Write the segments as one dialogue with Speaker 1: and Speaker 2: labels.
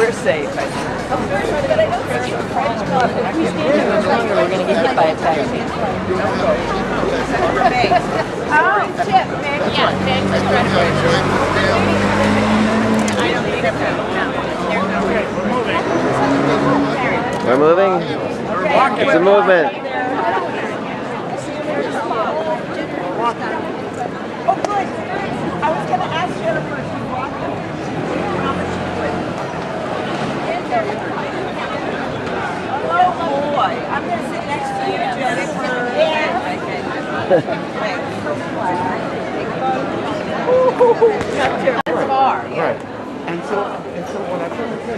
Speaker 1: we're safe. Of course, but I don't think it's French Club. If we stand here much longer, we're going to get hit by a taxi. Oh, tip, Nick. Yeah, Nick, let's try to I don't think it's
Speaker 2: We're moving? It's a movement.
Speaker 1: Oh, good. I was going to ask Jennifer if you walked them. How much you would. Oh, boy. I'm going to sit next to you, Jennifer. That's far.
Speaker 3: Right. And so when I put it in,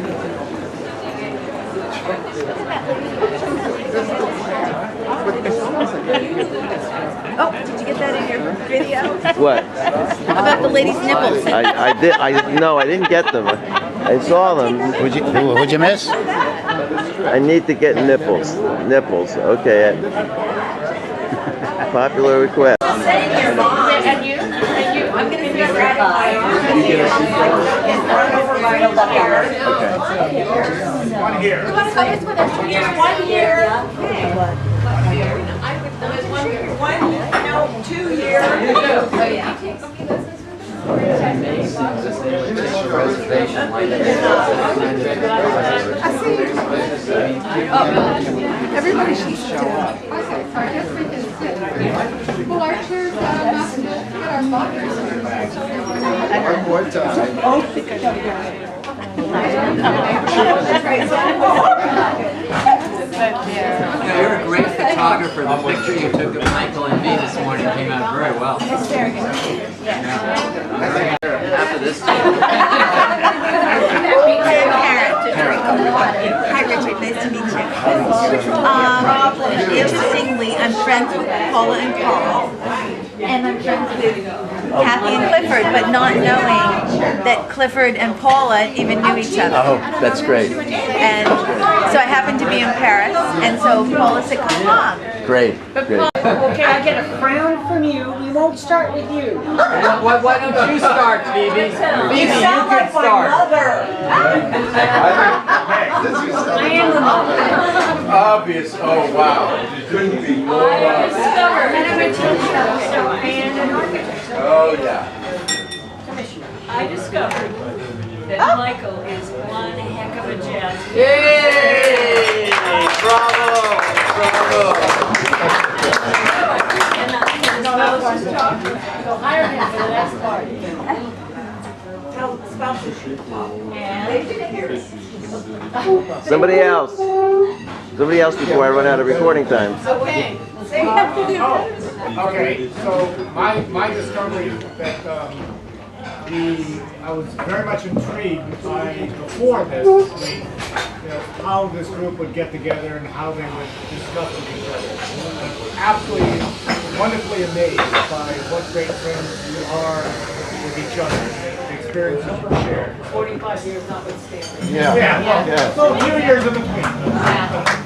Speaker 4: Oh, did you get that in your video?
Speaker 2: What?
Speaker 4: About the lady's nipples.
Speaker 2: No, I didn't get them. I saw them.
Speaker 5: What'd you miss?
Speaker 2: I need to get nipples. Nipples. Okay. Popular request.
Speaker 4: And you? I'm going to see your
Speaker 3: one here.
Speaker 4: You want to come with us? 1 year. 1 year.
Speaker 1: No, 2 years.
Speaker 4: Oh, yeah.
Speaker 6: Everybody should sit down. Okay, so I guess we can sit. Well, our chairs must get our bodies
Speaker 3: One more time.
Speaker 7: You're a great photographer. The picture you took of Michael and me this morning came out very well.
Speaker 4: That's very good. Yes.
Speaker 7: Half of this.
Speaker 4: Hi, Richard. Nice to meet you. Interestingly, I'm friends with Paula and Carl, and I'm friends with Kathy and Clifford, but not knowing that Clifford and Paula even knew each other.
Speaker 2: Oh, that's great.
Speaker 4: And so I happened to be in Paris, and so Paula said, "Come along."
Speaker 2: Great. Great.
Speaker 1: Okay, I get a frown from you. We won't start with you.
Speaker 7: Why don't you start, Phoebe? Phoebe, you
Speaker 1: sound
Speaker 7: can
Speaker 1: like my
Speaker 7: start.
Speaker 1: mother. I am the mother.
Speaker 3: Obvious. Oh, wow. Couldn't be more.
Speaker 1: I discovered, and I'm a teacher, so I am an architect.
Speaker 3: Oh, yeah.
Speaker 1: I discovered that Michael is one heck of a jazz.
Speaker 7: Yay! Bravo! Bravo!
Speaker 1: And I was just talking, so hire him for the next party. Tell the spouses you talk. And
Speaker 2: Somebody else. Somebody else before I run out of recording time.
Speaker 1: okay.
Speaker 3: Okay, so my discovery that I was very much intrigued by before this, how this group would get together and how they would discuss with each other. I'm absolutely wonderfully amazed by what great friends you are with each other, the experiences you share.
Speaker 1: 45 years notwithstanding.
Speaker 3: Yeah. So a few years in between.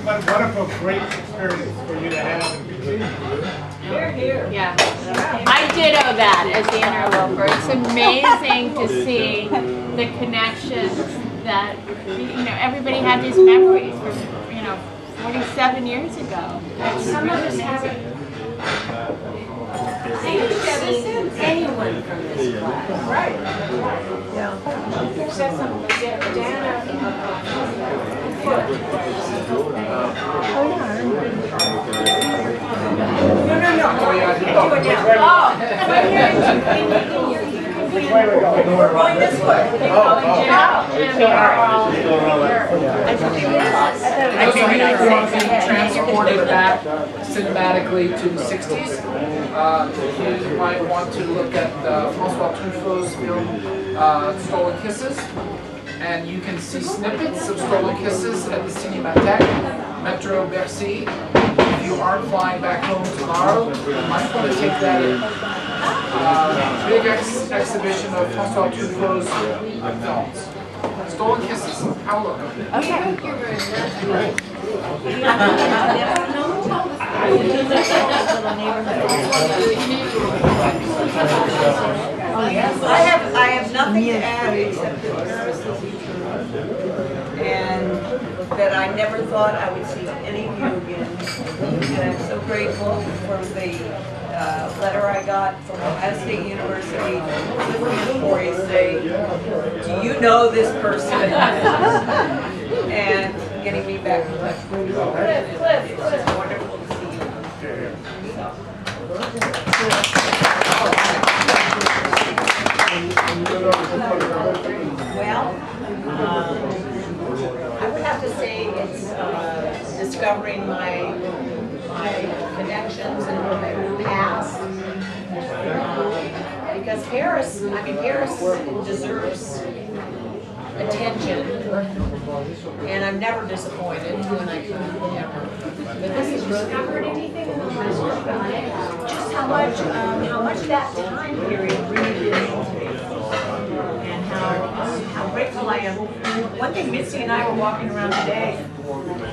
Speaker 3: But what a great experience for you to have and continue.
Speaker 1: Here.
Speaker 8: Yeah, I ditto that as the interloper. It's amazing to see the connections that, everybody had these memories from, 47 years ago.
Speaker 1: And some of us haven't seen anyone from this class. Right. Yeah. Except some Dana. No. Do it now. We're going this way.
Speaker 7: Transported back cinematically to the 60s. You might want to look at François Truffaut's film Stolen Kisses. And you can see snippets of Stolen Kisses at the Cinémathèque, Metro Bercy. If you aren't flying back home tomorrow, you might want to take that in. Big exhibition of François Truffaut's films. Stolen Kisses. Have a look.
Speaker 4: Okay.
Speaker 1: I have nothing to add except that be true. And that I never thought I would see any of you again. And I'm so grateful for the letter I got from Ohio State University and Corey say, do you know this person? And getting me back in touch with you. It's wonderful to see you. Well, I would have to say it's discovering my connections and my past. Because Paris deserves attention, and I'm never disappointed, and I can never. But this is discovered anything in the last just how much that time period really did to me, and how grateful I am. One thing, Mitzi and I were walking around today,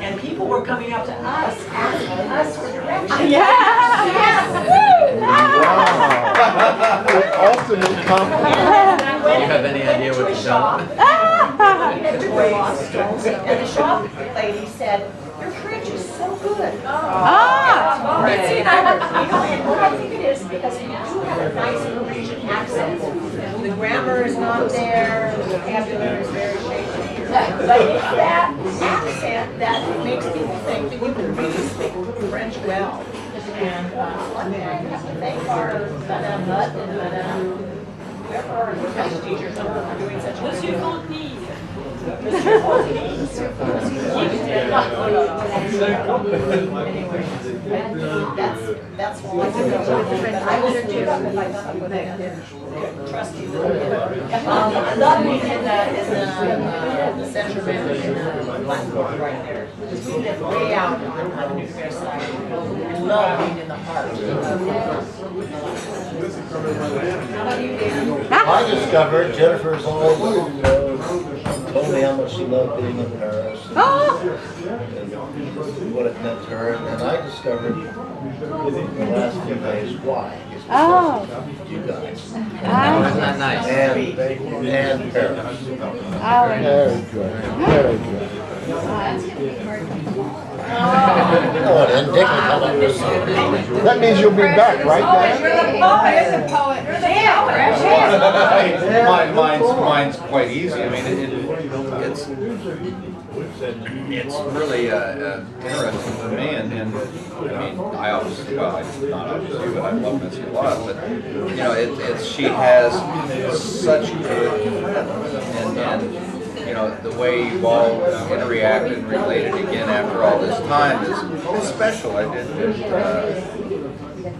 Speaker 1: and people were coming up to us, asking us for directions.
Speaker 5: Ultimate compliment.
Speaker 1: Do
Speaker 2: you have any idea what you've done?
Speaker 1: And the shop lady said, your French is so good. Mitzi and I were, and what I think it is because you do have a nice Parisian accent. The grammar is not there, the vocabulary is very shaky. But it's that accent that makes people think that you can really speak French well. And one thing I have to thank our Madame Hutt and Madame whoever our French teachers are doing such a good job. That's all I can do. I will do if I trust you. Love me in the center band in the platform right there. Just move it way out on the nuclear side. Love being in the heart. How about you, Dan?
Speaker 5: I discovered Jennifer's always told me how much she loved being in Paris and what it meant to her, and I discovered in the last few days why. It's because of you guys.
Speaker 2: Isn't that nice?
Speaker 5: And Paris.
Speaker 6: Very good. Very good.
Speaker 5: No, it didn't take me how long to say.
Speaker 6: That means you'll be back, right, Dan?
Speaker 9: Mine's quite easy. I mean, it's really interesting to me, and I mean, I obviously, well, not obviously, but I love Missy a lot. But you know, she has such good, and you know, the way you've all interacted and related again after all this time is special.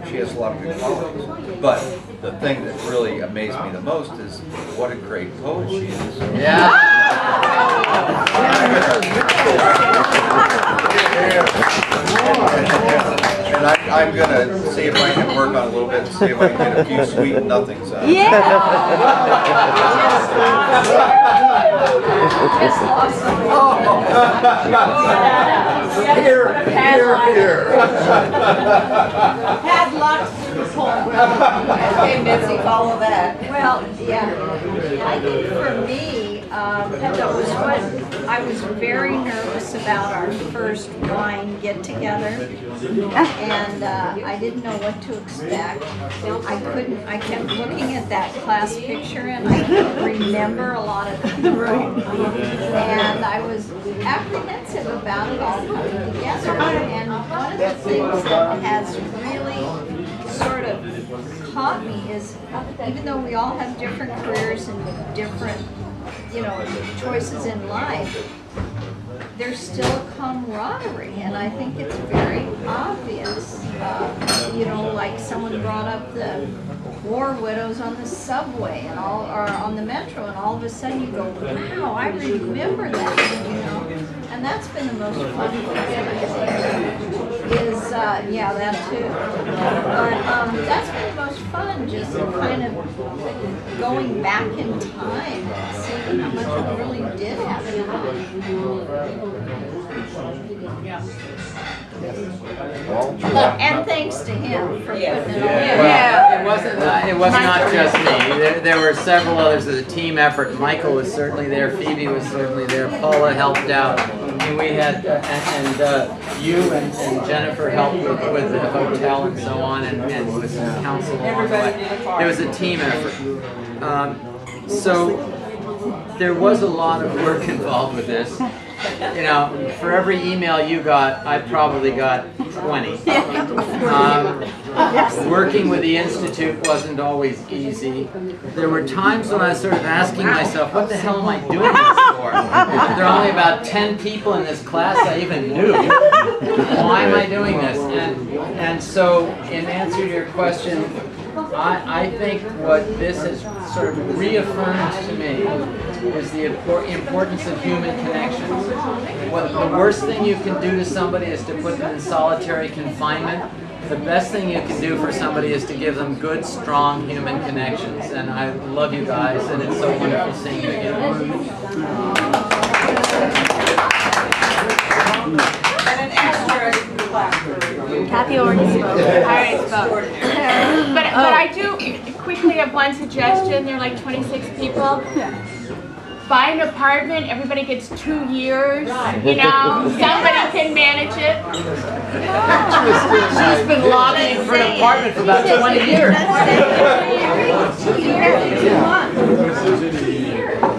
Speaker 9: She has a lot of good qualities. But the thing that really amazed me the most is what a great poet she is.
Speaker 2: Yeah.
Speaker 9: And I'm going to see if I can work on a little bit and see if I can get a few sweet nothings out of it.
Speaker 5: Here.
Speaker 1: Padlocks to the poem. Okay, Mitzi, follow that.
Speaker 4: Well, yeah, I think for me, that was what I was very nervous about our first wine get-together, and I didn't know what to expect. I kept looking at that class picture, and I couldn't remember a lot of things. And I was apprehensive about it all coming together. And one of the things that has really sort of caught me is, even though we all have different careers and different, choices in life, there's still a camaraderie, and I think it's very obvious. Like someone brought up the war widows on the subway and or on the metro, and all of a sudden you go, wow, I remember that, and that's been the most fun thing, I think, is, that too. But that's been the most fun just kind of going back in time and seeing how much we really did have in common. And thanks to him for putting it on.
Speaker 10: Well, it was not just me. There were several others of the team effort. Michael was certainly there. Phoebe was certainly there. Paula helped out. And we had, you and Jennifer helped with the hotel and so on, and with some counsel along the way. It was a team effort. So there was a lot of work involved with this. You know, for every email you got, I probably got 20. Working with the Institute wasn't always easy. There were times when I was sort of asking myself, what the hell am I doing this for? There are only about 10 people in this class I even knew. Why am I doing this? And so, in answer to your question, I think what this has sort of reaffirmed to me is the importance of human connections. The worst thing you can do to somebody is to put them in solitary confinement. The best thing you can do for somebody is to give them good, strong human connections. And I love you guys, and it's so wonderful seeing you again.
Speaker 8: Kathy already spoke. I already spoke. But I do quickly have one suggestion. There are like 26 people. Buy an apartment, everybody gets 2 years, you know, somebody can manage it.
Speaker 10: She's been lobbying for an apartment for about 20 years.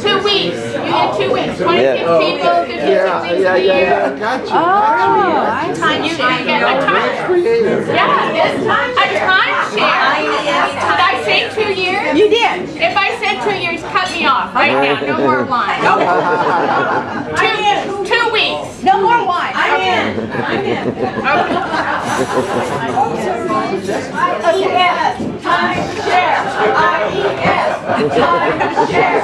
Speaker 8: 2 weeks. You get 2 weeks. 26 people, 52 weeks a year.
Speaker 2: I got you.
Speaker 8: Time you can get a time. Yeah, this time. A timeshare. Did I say 2 years?
Speaker 1: You did.
Speaker 8: If I said 2 years, cut me off right now. No more wine. 2 weeks.
Speaker 1: No more wine. I'm in. I'm in. IES, timeshare. IES, timeshare.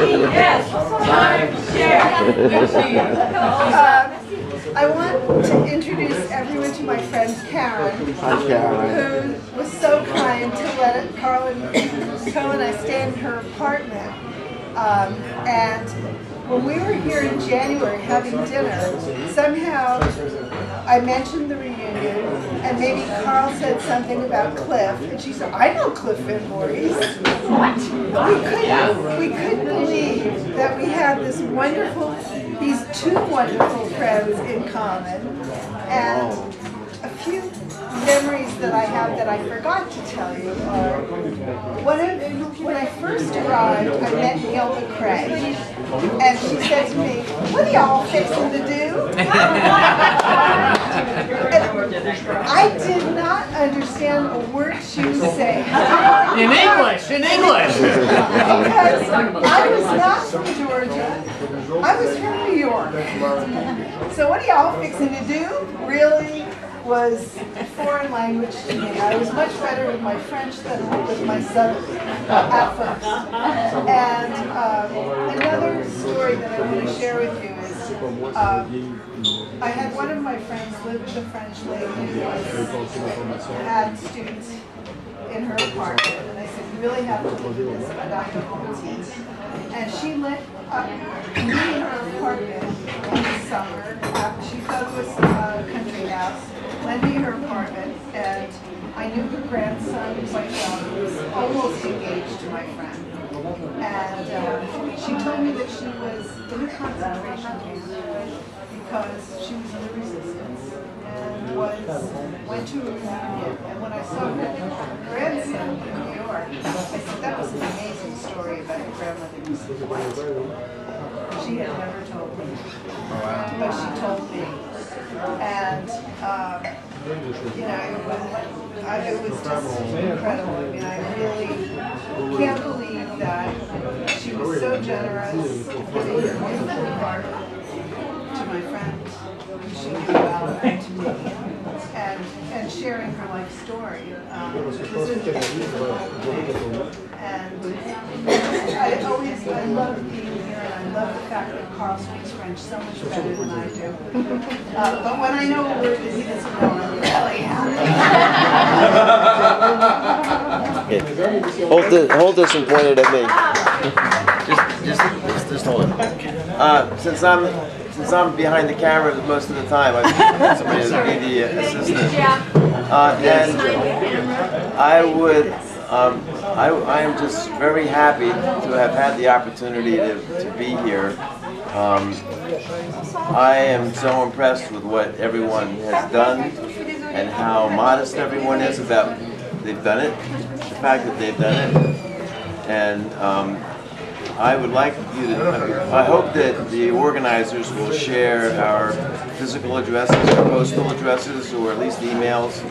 Speaker 1: IES, timeshare.
Speaker 6: I want to introduce everyone to my friend Karen, who was so kind to let Carl and Co and I stay in her apartment. And when we were here in January having dinner, somehow I mentioned the reunion, and maybe Carl said something about Cliff, and she said, "I know Cliff and Maurice." What? We couldn't believe that we had these two wonderful friends in common, and a few memories that I have that I forgot to tell you are, when I first arrived, I met Neil McCrae, and she said to me, "What are y'all fixing to do?" I did not understand a word she was saying.
Speaker 10: In English.
Speaker 6: Because I was not from Georgia. I was from New York. So what are y'all fixing to do? Really was a foreign language to me. I was much better with my French than with my Southern at first. And another story that I want to share with you is I had one of my friends live with a French lady who had students in her apartment, and I said, "You really have to look at this, but I don't want to teach." And she lit up me in her apartment in the summer. She thought it was a country house. Lent me her apartment, and I knew her grandson quite well. He was almost engaged to my friend. And she told me that she was in a concentration camp because she was in the resistance and went to a reunion. And when I saw her grandson in New York, I said, "That was an amazing story about your grandmother who was white." She had never told me, but she told me. And you know, it was just incredible. I mean, I really can't believe that she was so generous to put a beautiful heart to my friend. she was valuable to me. And sharing her life story. And I love being here, and I love the fact that Carl speaks French so much better than I do. But when I know a word that he doesn't know, I'm really happy.
Speaker 2: Hold this and point it at me. Just hold it. Since I'm behind the camera most of the time, I need somebody to be the assistant. And I am just very happy to have had the opportunity to be here. I am so impressed with what everyone has done and how modest everyone is about they've done it, the fact that they've done it. And I would like you to, I hope that the organizers will share our physical addresses, our postal addresses, or at least emails,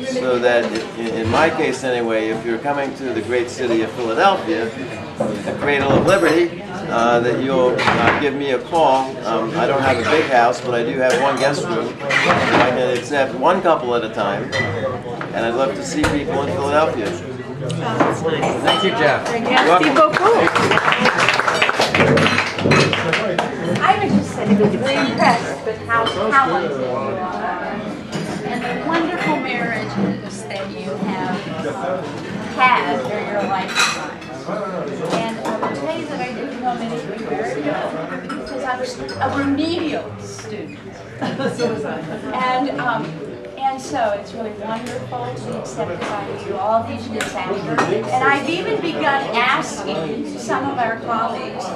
Speaker 2: so that in my case anyway, if you're coming to the great city of Philadelphia, the cradle of liberty, that you'll give me a call. I don't have a big house, but I do have one guest room. I can accept one couple at a time, and I'd love to see people in Philadelphia.
Speaker 10: Thank you, Jeff.
Speaker 8: Merci beaucoup. I was just really impressed with how talented you are and the wonderful marriages that you have had during your lifetime. And I will tell you that I do know many of you very well because I was a remedial student. And so it's really wonderful to be accepted by you all these years after. And I've even begun asking some of our colleagues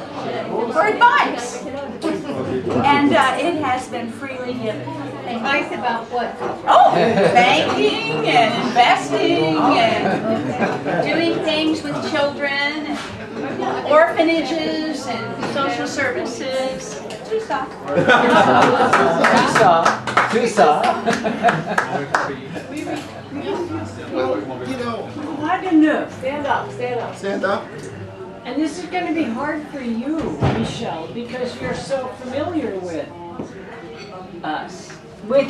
Speaker 8: for advice. And it has been freely given. Advice about what? Oh, banking and investing and doing things with children, and orphanages and social services. Tusa.
Speaker 5: Well, you know,
Speaker 11: Hard enough. Stand up, stand up.
Speaker 5: stand up.
Speaker 11: And this is going to be hard for you, Michelle, because you're so familiar with us. With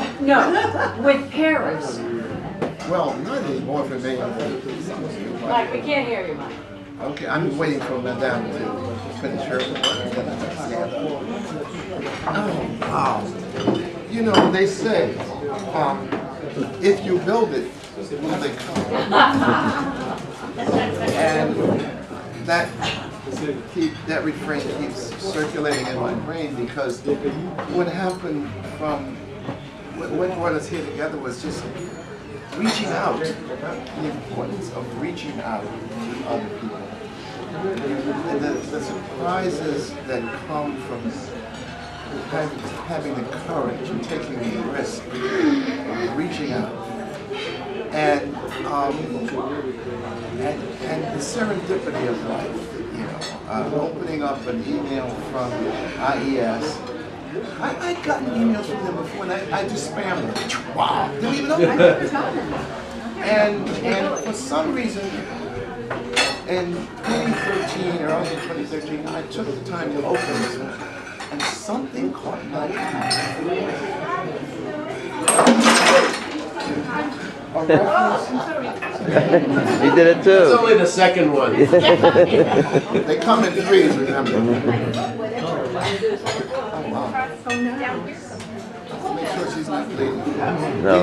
Speaker 11: Paris.
Speaker 5: Well, none is more familiar than
Speaker 11: Like, we can't hear you, Mike.
Speaker 5: Okay, I'm waiting for Madame to finish her work. Oh, wow. You know, they say, if you build it, will they come? And that refrain keeps circulating in my brain because what happened from what brought us here together was just reaching out, the importance of reaching out to other people. And the surprises that come from having the courage and taking the risk of reaching out. And the serendipity of life, you know, opening up an email from IES. I'd gotten emails from them before, and I just spammed them. Wow, didn't even open it. And for some reason, in 2013, early 2013, I took the time to open this one, and something caught my eye.
Speaker 2: You did it too.
Speaker 12: It's only the second one.
Speaker 5: They come in threes, remember. Make sure she's not bleeding.
Speaker 2: No.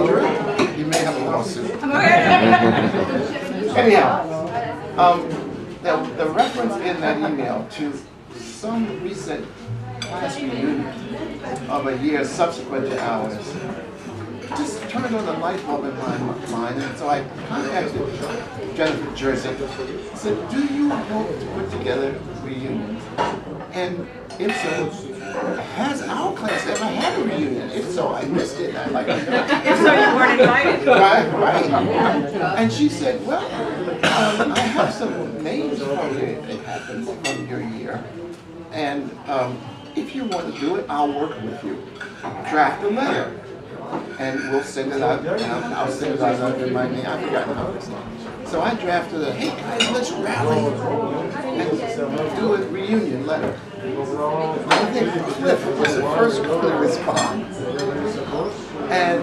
Speaker 5: You may have a lawsuit. Anyhow, the reference in that email to some recent class reunion of a year subsequent to ours just turned on a light bulb in my mind, and so I contacted Jennifer Jersey. I said, "Do you hope to put together a reunion? And if so, has our class ever had a reunion? If so, I missed it. I'd like to know."
Speaker 6: If so, you weren't invited.
Speaker 5: Right. And she said, "Well, I have some names for you that happened from your year, and if you want to do it, I'll work with you. Draft a letter." and we'll send it out, and I'll send it out under my name. I've forgotten how it's done. So I drafted a, hey guys, let's rally and do a reunion letter. I think Cliff was the first one to respond. And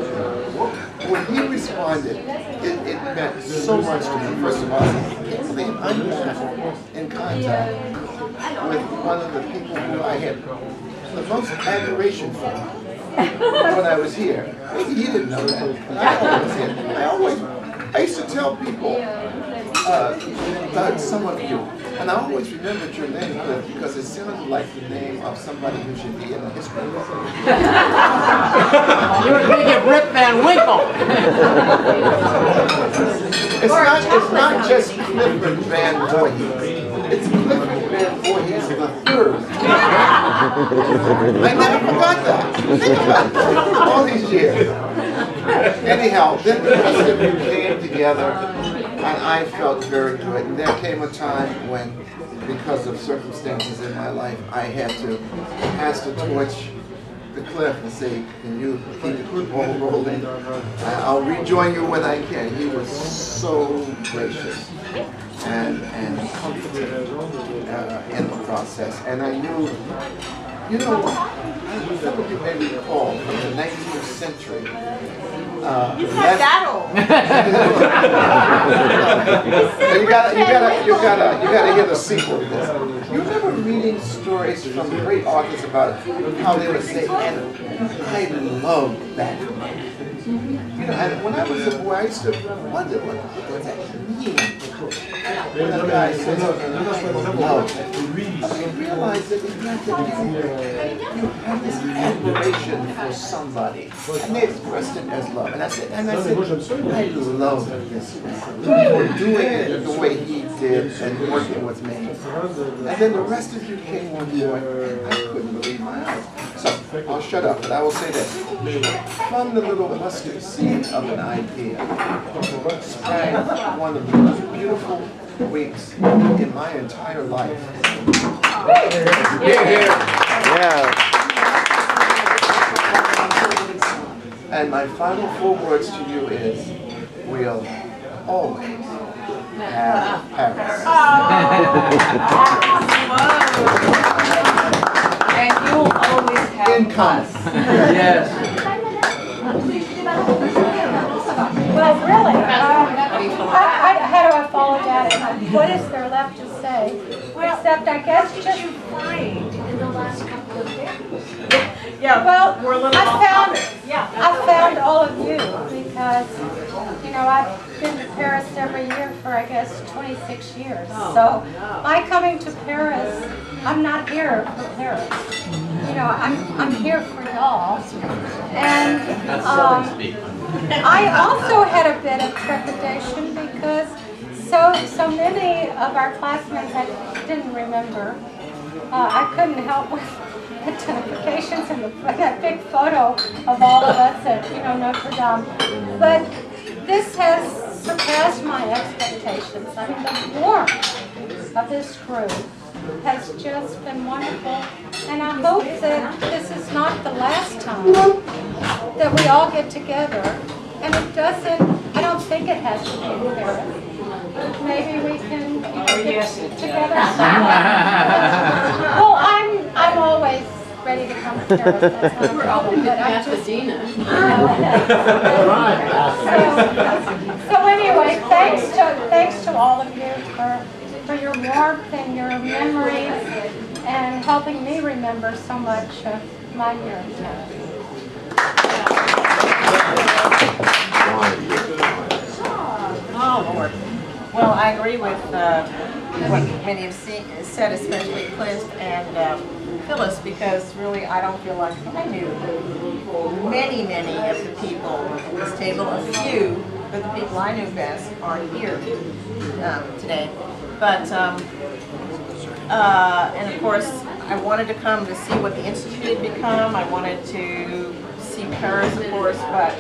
Speaker 5: when he responded, it meant so much to me. First of all, I can't believe I'm back in contact with one of the people who I had the most admiration for when I was here. Maybe he didn't know that. I used to tell people about some of you, and I always remembered your name, Cliff, because it sounded like the name of somebody who should be in a history book.
Speaker 10: You were thinking Rip Van Winkle.
Speaker 5: It's not just Clifford Van Voorhees. It's Clifford Van Voorhees the third. I never forgot that. Think about it. All these years. Anyhow, then the rest of you came together, and I felt very good. And there came a time when, because of circumstances in my life, I had to pass the torch to Cliff and say, can you keep the ball rolling? I'll rejoin you when I can. He was so gracious and comforted in the process. And I knew, you know, some of you may recall from the 19th century.
Speaker 1: He's not that old.
Speaker 5: You gotta hear the sequel to this. You remember reading stories from great authors about how they would say, and I love that. You know, and when I was a boy, I used to wonder what does that mean? When a guy says, and I love it. I realized that it meant that you have this admiration for somebody, and they expressed it as love. And I said, I love this man for doing it the way he did and working with me. And then the rest of you came on board, and I couldn't believe my eyes. So I'll shut up, but I will say this. From the little mustard seed of an idea sprang one of the most beautiful weeks in my entire life.
Speaker 2: Yeah.
Speaker 5: And my final 4 words to you is, we'll always have Paris.
Speaker 6: And you'll always have
Speaker 5: Income.
Speaker 10: Yes.
Speaker 4: Well, really, how do I follow that? What is there left to say? Except, I guess, just
Speaker 1: In the last couple of days.
Speaker 6: Yeah,
Speaker 4: well,
Speaker 6: we're a little
Speaker 4: I
Speaker 6: off
Speaker 4: found all of you because, you know, I've been to Paris every year for, I guess, 26 years. So by coming to Paris, I'm not here for Paris. You know, I'm here for y'all. And
Speaker 10: That's so speak.
Speaker 4: I also had a bit of trepidation because so many of our classmates I didn't remember. I couldn't help with identifications and that big photo of all of us at, you know, Notre Dame. But this has surpassed my expectations. I mean, the warmth of this group has just been wonderful. And I hope that this is not the last time that we all get together. And it doesn't, I don't think it has to be in Paris. Maybe we can, you know, get together somewhere. Well, I'm always ready to come to Paris. That's not a problem, but I just, so anyway, thanks to all of you for your warmth and your memories and helping me remember so much of my year in Paris.
Speaker 6: Oh, Lord. Well, I agree with what many have said, especially Cliff and Phyllis, because really I don't feel like I knew many of the people at this table. A few, but the people I knew best aren't here today. But, and of course, I wanted to come to see what the Institute had become. I wanted to see Paris, of course, but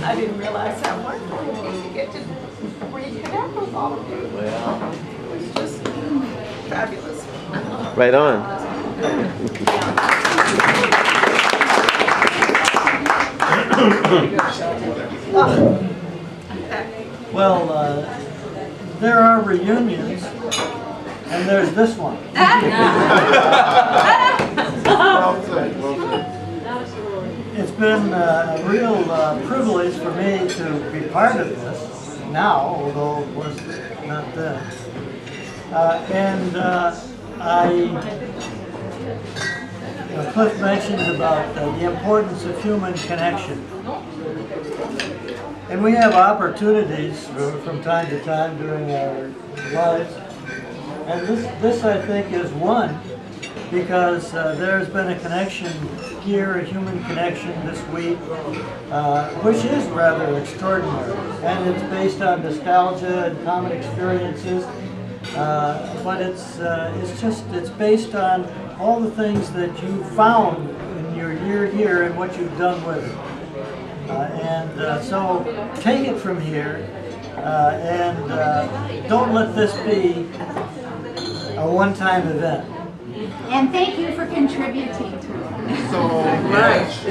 Speaker 6: I didn't realize how wonderful it would be to get to reconnect with all of you.
Speaker 2: Well,
Speaker 6: It was just fabulous.
Speaker 2: right on.
Speaker 12: Well, there are reunions, and there's this one.
Speaker 5: Well said, well said.
Speaker 12: It's been a real privilege for me to be part of this now, although it was not then. Cliff mentioned about the importance of human connection. And we have opportunities from time to time during our lives. And this I think is one, because there's been a connection here, a human connection this week, which is rather extraordinary. And it's based on nostalgia and common experiences, but it's based on all the things that you found in your year here and what you've done with it. So take it from here, and don't let this be a one-time event.
Speaker 8: And thank you for contributing to it.
Speaker 5: So much.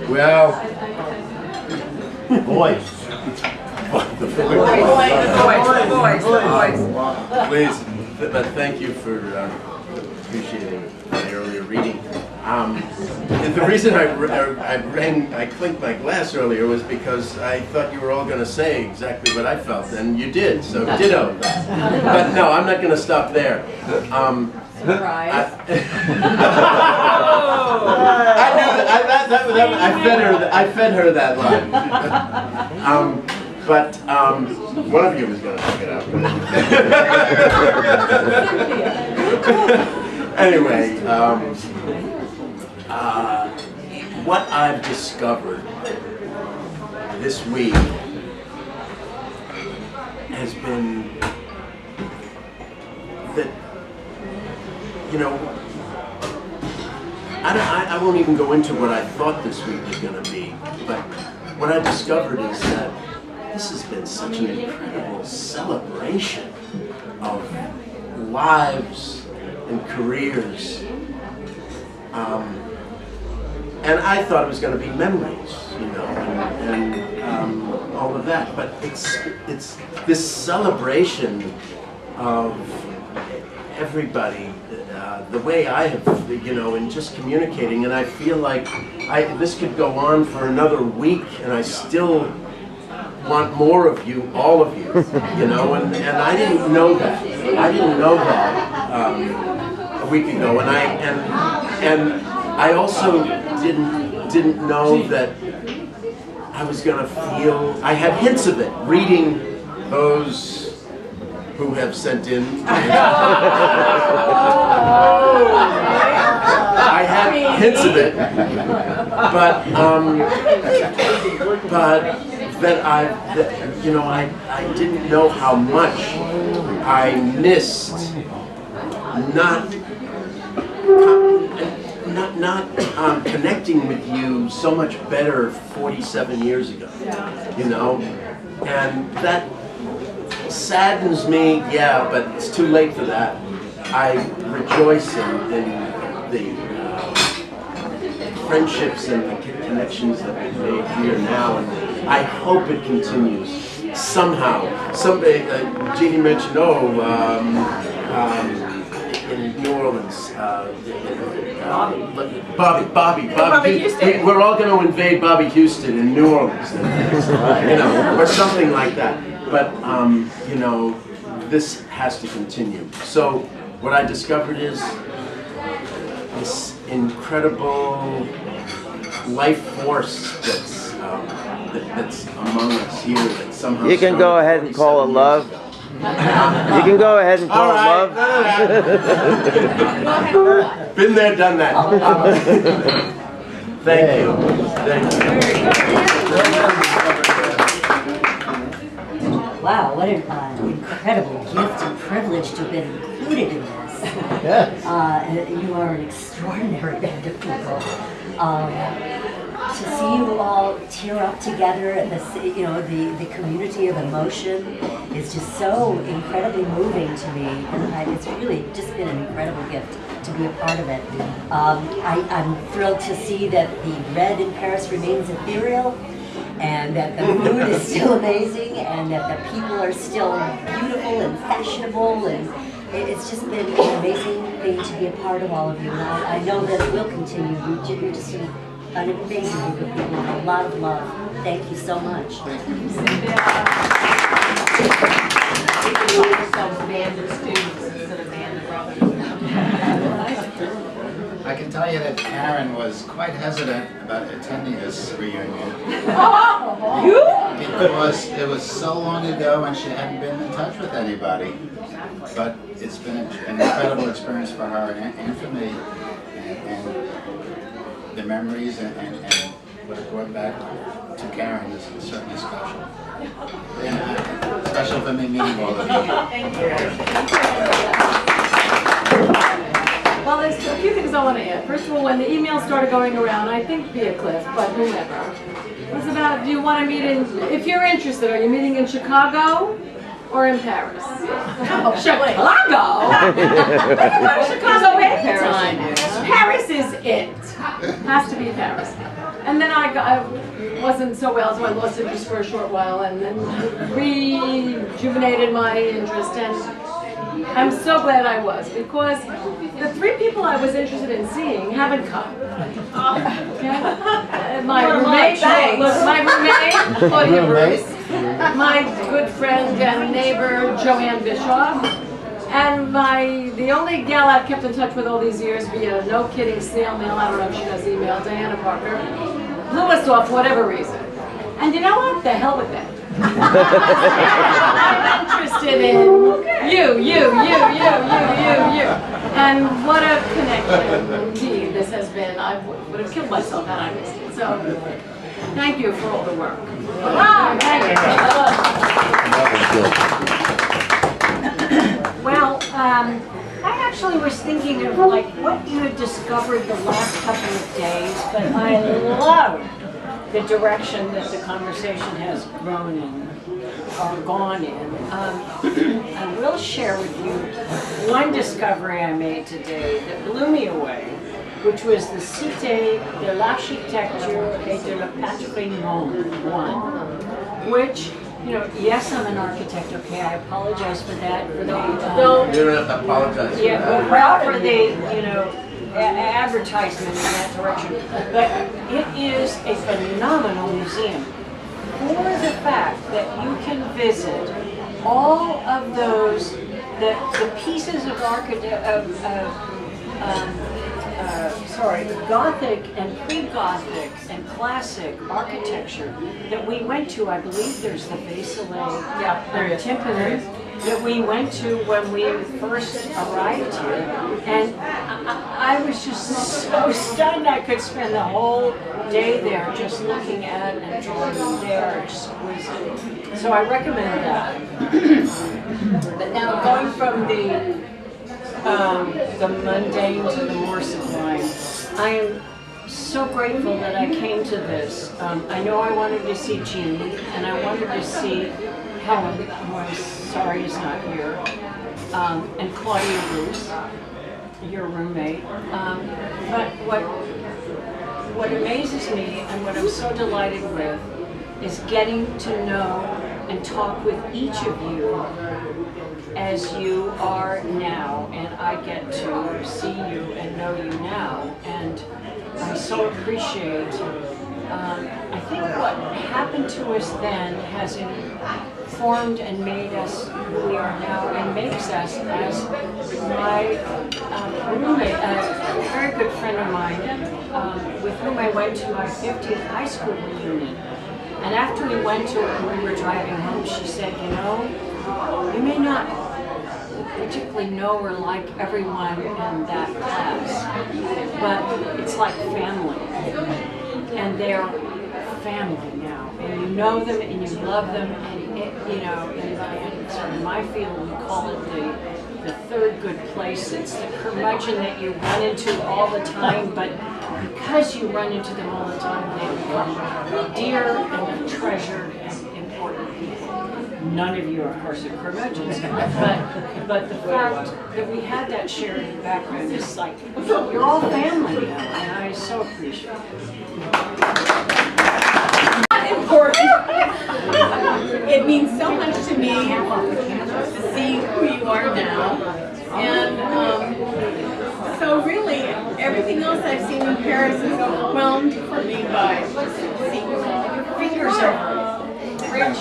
Speaker 13: Well, voice. Please, but thank you for appreciating my earlier reading. The reason I clinked my glass earlier was because I thought you were all going to say exactly what I felt, and you did, so ditto that. But no, I'm not going to stop there. I knew that. I fed her that line. But one of you was going to pick it up. Anyway, what I've discovered this week has been that, you know, I won't even go into what I thought this week was going to be, but what I discovered is that this has been such an incredible celebration of lives and careers. And I thought it was going to be memories, you know, and all of that. But it's this celebration of everybody, the way I have, you know, in just communicating. And I feel like this could go on for another week, and I still want more of you, all of you, you know. And I didn't know that. I didn't know that a week ago, and I also didn't know that I was going to feel. I had hints of it reading those who have sent in. I had hints of it, but that you know, I didn't know how much I missed not connecting with you so much better 47 years ago, you know, and that saddens me, yeah, but it's too late for that. I rejoice in the friendships and the connections that we've made here now, and I hope it continues somehow. Somebody, Jeannie mentioned, in New Orleans, Bobby Houston. We're all going to invade Bobby Houston in New Orleans, you know, or something like that. But you know, this has to continue. So what I discovered is this incredible life force that's among us here. That somehow
Speaker 2: you can go ahead and call it love. You can go ahead and call it love.
Speaker 13: Been there, done that. Thank you. Thank you.
Speaker 14: Wow, what an incredible gift and privilege to have been included in this. Yes. You are an extraordinary band of people. to see you all tear up together, and the community of emotion is just so incredibly moving to me, and it's really just been an incredible gift to be a part of it. I'm thrilled to see that the red in Paris remains ethereal, and that the food is still amazing, and that the people are still beautiful and fashionable, and it's just been an amazing thing to be a part of all of you, and I know that it will continue. You're just an amazing group of people with a lot of love. Thank you so much.
Speaker 1: Thank you. Band of students instead of band of brothers.
Speaker 15: I can tell you that Karen was quite hesitant about attending this reunion. Because it was so long ago and she hadn't been in touch with anybody. But it's been an incredible experience for her and for me. And the memories and what it brought back to Karen is certainly special. And special for me meeting all of you.
Speaker 1: Thank you.
Speaker 16: Well, there's a few things I want to add. First of all, when the emails started going around, I think via Cliff, but whoever, it was about, do you want to meet in, if you're interested, are you meeting in Chicago or in Paris? Chicago? Chicago anytime. Paris is it. Has to be Paris. And then I wasn't so well, so I lost interest for a short while, and then rejuvenated my interest, and I'm so glad I was, because the 3 people I was interested in seeing haven't come. My roommate, Claudia Bruce, my good friend and neighbor, Joanne Bischoff, and the only gal I've kept in touch with all these years via no kidding snail mail, I don't know if she does email, Diana Parker, blew us off for whatever reason. And you know what? The hell with that. I'm interested in you. And what a connection indeed this has been. I would have killed myself had I missed it. So thank you for all the work. Thank you.
Speaker 11: Well, I actually was thinking of like what you had discovered the last couple of days, but I love the direction that the conversation has grown in, or gone in. I will share with you one discovery I made today that blew me away, which was the Cité de l'Architecture et de la Patrimoine one, which, you know, yes, I'm an architect, okay, I apologize for that. For the,
Speaker 10: you don't have to apologize for that.
Speaker 11: Well, for the, you know, advertisement in that direction. But it is a phenomenal museum for the fact that you can visit all of those, the pieces of Gothic and pre-Gothic and classic architecture that we went to. I believe there's the Vaisselet timpani that we went to when we first arrived here, and I was just so stunned. I could spend the whole day there just looking at and drawing. They are exquisite. So I recommend that. But now going from the mundane to the more sublime, I am so grateful that I came to this. I know I wanted to see Jeannie, and I wanted to see Helen, who I'm sorry is not here, and Claudia Bruce, your roommate. But what amazes me and what I'm so delighted with is getting to know and talk with each of you as you are now, and I get to see you and know you now, and I so appreciate. I think what happened to us then has informed and made us who we are now, and makes us, as my roommate, a very good friend of mine, with whom I went to my 50th high school reunion. And after we went to it and we were driving home, she said, you know, you may not particularly know or like everyone in that class, but it's like family. And they're family now, and you know them and you love them, and it, you know, in sort of my field we call it the third good place. It's the curmudgeon that you run into all the time, but because you run into them all the time, they become dear and treasured and important people. None of you, of course, are curmudgeons, but the fact that we had that shared background is like, you're all family now, and I so appreciate it.
Speaker 17: Important. It means so much to me to see who you are now. And so really, everything else I've seen in Paris is overwhelmed for me by seeing you all. Your fingers are rich.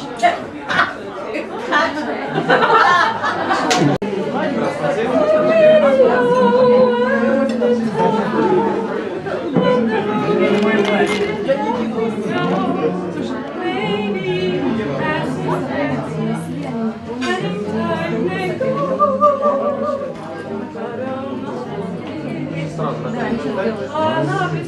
Speaker 18: I love you,